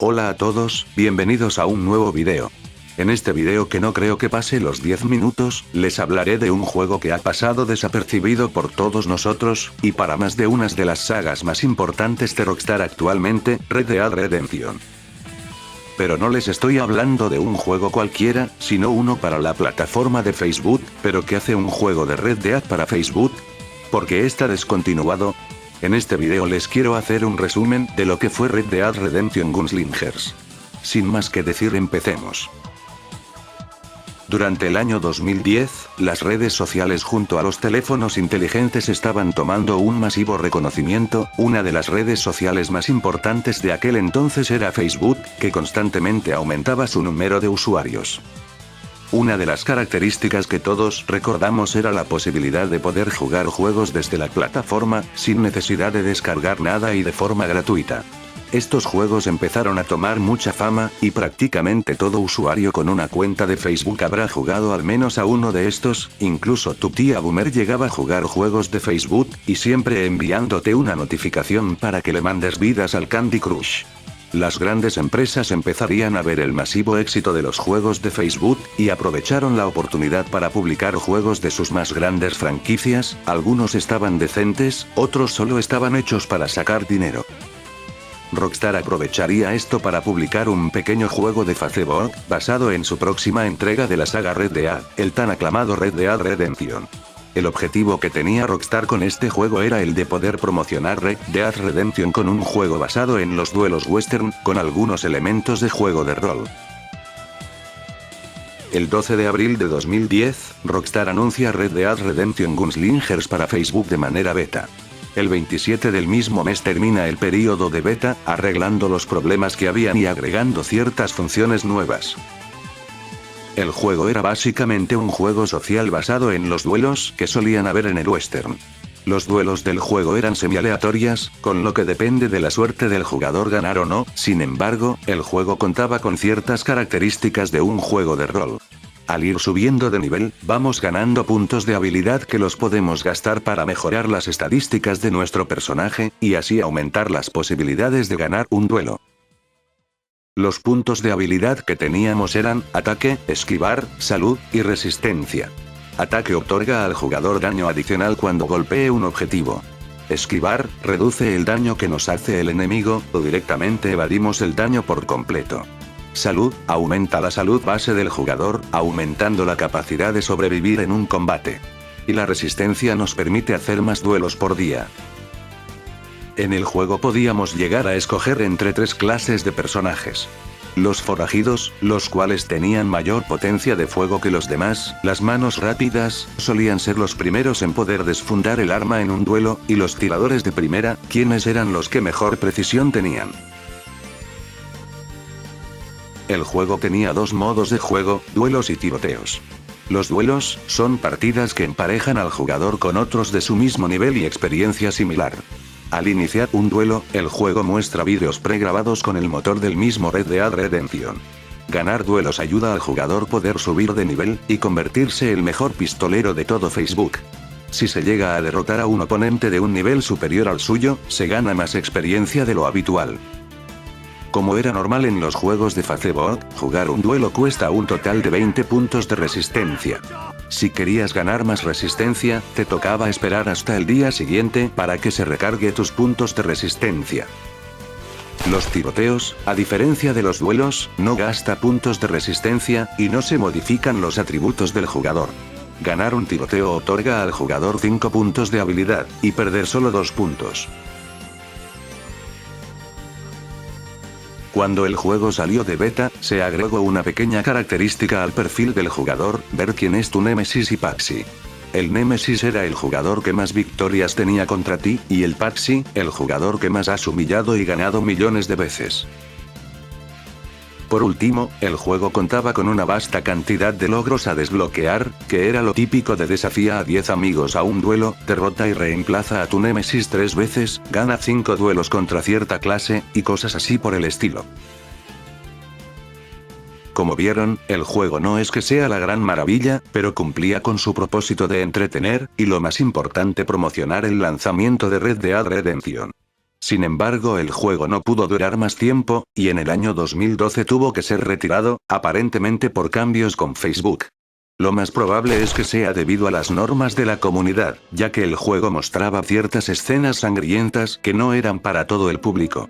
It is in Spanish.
Hola a todos, bienvenidos a un nuevo video. En este video, que no creo que pase los 10 minutos, les hablaré de un juego que ha pasado desapercibido por todos nosotros, y para más de unas de las sagas más importantes de Rockstar actualmente, Red Dead Redemption. Pero no les estoy hablando de un juego cualquiera, sino uno para la plataforma de Facebook. ¿Pero qué hace un juego de Red Dead para Facebook? ¿Por qué está descontinuado? En este video les quiero hacer un resumen de lo que fue Red Dead Redemption Gunslingers. Sin más que decir, empecemos. Durante el año 2010, las redes sociales junto a los teléfonos inteligentes estaban tomando un masivo reconocimiento. Una de las redes sociales más importantes de aquel entonces era Facebook, que constantemente aumentaba su número de usuarios. Una de las características que todos recordamos era la posibilidad de poder jugar juegos desde la plataforma, sin necesidad de descargar nada y de forma gratuita. Estos juegos empezaron a tomar mucha fama, y prácticamente todo usuario con una cuenta de Facebook habrá jugado al menos a uno de estos. Incluso tu tía Boomer llegaba a jugar juegos de Facebook, y siempre enviándote una notificación para que le mandes vidas al Candy Crush. Las grandes empresas empezarían a ver el masivo éxito de los juegos de Facebook, y aprovecharon la oportunidad para publicar juegos de sus más grandes franquicias. Algunos estaban decentes, otros solo estaban hechos para sacar dinero. Rockstar aprovecharía esto para publicar un pequeño juego de Facebook, basado en su próxima entrega de la saga Red Dead, el tan aclamado Red Dead Redemption. El objetivo que tenía Rockstar con este juego era el de poder promocionar Red Dead Redemption con un juego basado en los duelos western, con algunos elementos de juego de rol. El 12 de abril de 2010, Rockstar anuncia Red Dead Redemption Gunslingers para Facebook de manera beta. El 27 del mismo mes termina el periodo de beta, arreglando los problemas que habían y agregando ciertas funciones nuevas. El juego era básicamente un juego social basado en los duelos que solían haber en el western. Los duelos del juego eran semi-aleatorias, con lo que depende de la suerte del jugador ganar o no. Sin embargo, el juego contaba con ciertas características de un juego de rol. Al ir subiendo de nivel, vamos ganando puntos de habilidad que los podemos gastar para mejorar las estadísticas de nuestro personaje, y así aumentar las posibilidades de ganar un duelo. Los puntos de habilidad que teníamos eran ataque, esquivar, salud y resistencia. Ataque otorga al jugador daño adicional cuando golpee un objetivo. Esquivar reduce el daño que nos hace el enemigo, o directamente evadimos el daño por completo. Salud aumenta la salud base del jugador, aumentando la capacidad de sobrevivir en un combate. Y la resistencia nos permite hacer más duelos por día. En el juego podíamos llegar a escoger entre 3 clases de personajes. Los forajidos, los cuales tenían mayor potencia de fuego que los demás. Las manos rápidas solían ser los primeros en poder desfundar el arma en un duelo, y los tiradores de primera, quienes eran los que mejor precisión tenían. El juego tenía 2 modos de juego, duelos y tiroteos. Los duelos son partidas que emparejan al jugador con otros de su mismo nivel y experiencia similar. Al iniciar un duelo, el juego muestra vídeos pregrabados con el motor del mismo Red Dead Redemption. Ganar duelos ayuda al jugador poder subir de nivel, y convertirse el mejor pistolero de todo Facebook. Si se llega a derrotar a un oponente de un nivel superior al suyo, se gana más experiencia de lo habitual. Como era normal en los juegos de Facebook, jugar un duelo cuesta un total de 20 puntos de resistencia. Si querías ganar más resistencia, te tocaba esperar hasta el día siguiente para que se recargue tus puntos de resistencia. Los tiroteos, a diferencia de los duelos, no gasta puntos de resistencia, y no se modifican los atributos del jugador. Ganar un tiroteo otorga al jugador 5 puntos de habilidad, y perder solo 2 puntos. Cuando el juego salió de beta, se agregó una pequeña característica al perfil del jugador: ver quién es tu Némesis y Patsy. El Némesis era el jugador que más victorias tenía contra ti, y el Patsy, el jugador que más has humillado y ganado millones de veces. Por último, el juego contaba con una vasta cantidad de logros a desbloquear, que era lo típico de desafía a 10 amigos a un duelo, derrota y reemplaza a tu Némesis 3 veces, gana 5 duelos contra cierta clase, y cosas así por el estilo. Como vieron, el juego no es que sea la gran maravilla, pero cumplía con su propósito de entretener, y lo más importante, promocionar el lanzamiento de Red Dead Redemption. Sin embargo, el juego no pudo durar más tiempo, y en el año 2012 tuvo que ser retirado, aparentemente por cambios con Facebook. Lo más probable es que sea debido a las normas de la comunidad, ya que el juego mostraba ciertas escenas sangrientas que no eran para todo el público.